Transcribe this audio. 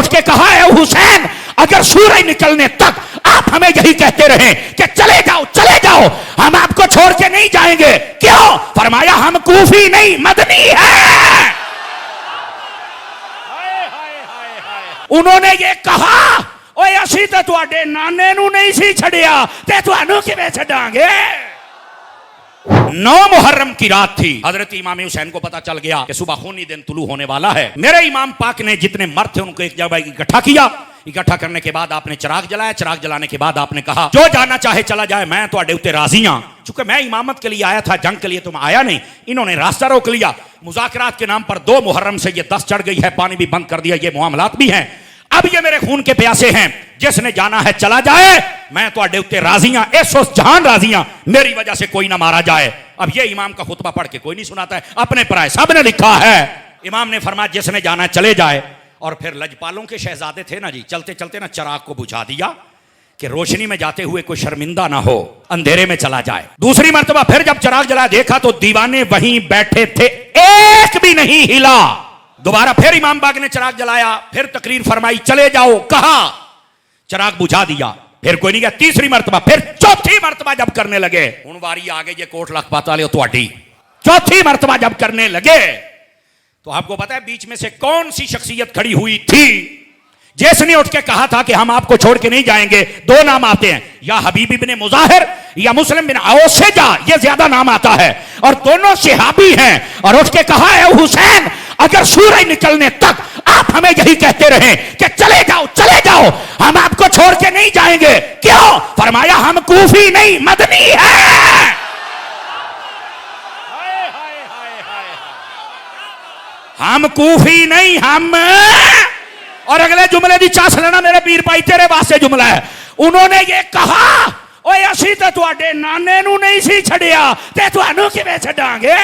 उठ के कहा है हुसैन अगर सूरज निकलने तक आप हमें यही कहते रहे कि चले जाओ, हम आपको छोड़ के नहीं जाएंगे। क्यों? फरमाया हम कूफी नहीं मदनी है। उन्होंने ये कहा ओए असी तो तुहाडे नाने नू नहीं सी छड़िया ते तुहानू किवें छड़ांगे। 9 मुहर्रम की रात थी। हजरत इमाम हुसैन को पता चल गया कि सुबह खूनी दिन तुलू होने वाला है। मेरे इमाम पाक ने जितने मर्द थे उनको एक जगह इकट्ठा किया। इकट्ठा करने के बाद आपने चिराग जलाया। चिराग जलाने के बाद आपने कहा जो जाना चाहे चला जाए, मैं तुहाडे उत्ते राजी हां। चूंकि मैं इमामत के लिए आया था, जंग के लिए तो मैं आया नहीं। इन्होंने रास्ता रोक लिया। मुज़ाकरात के नाम पर 2 मुहर्रम से ये 10 चढ़ गई है, पानी भी बंद कर दिया, ये मामलात भी हैं। अब ये मेरे खून के प्यासे हैं, जिसने जाना है चला जाए, मैं तुहाडे उत्ते राजी हां, ऐसो जहान राजी हां, मेरी वजह से कोई ना मारा जाए। अब ये इमाम का खुतबा पढ़ के कोई नहीं सुनाता है, अपने पराए सब ने लिखा है। इमाम ने फरमाया जिसने जाना चले जाए। और फिर लजपालों के शहजादे थे ना जी, चलते चलते ना चिराग को बुझा दिया कि रोशनी में जाते हुए कोई शर्मिंदा ना हो, अंधेरे में चला जाए। दूसरी मर्तबा फिर जब चिराग जला देखा तो दीवाने वहीं बैठे थे, एक भी नहीं हिला। दोबारा फिर इमाम बाग ने चिराग जलाया, फिर तकरीर फरमाई चले जाओ, कहा चिराग बुझा दिया, फिर कोई नहीं गया। तीसरी मर्तबा, फिर चौथी मर्तबा जब करने लगे, हुण वारी आ गई जे कोट लखपत वाले तुहाडी। चौथी मर्तबा जब करने लगे तो आपको पता है बीच में से कौन सी शख्सियत खड़ी हुई थी जिसने उठ के कहा था कि हम आपको छोड़ के नहीं जाएंगे। 2 नाम आते हैं, या हबीब इब्ने मुजाहिर या मुस्लिम बिन औसेजा, ये ज्यादा नाम आता है, और दोनों सहाबी हैं। और उठ के कहा है हुसैन अगर सूरज निकलने तक आप हमें यही कहते रहे कि चले जाओ, हम आपको छोड़ के नहीं जाएंगे। क्यों? फरमाया हम कूफी नहीं मदनी है। हम कूफी नहीं, हम। और अगले जुमले की चास लेना मेरे पीर भाई, तेरे वास्ते जुमला है। उन्होंने ये कहा ओए असी तो तुहाडे नाने नू नहीं सी छड़िया ते तुहानू किवें छड़ांगे।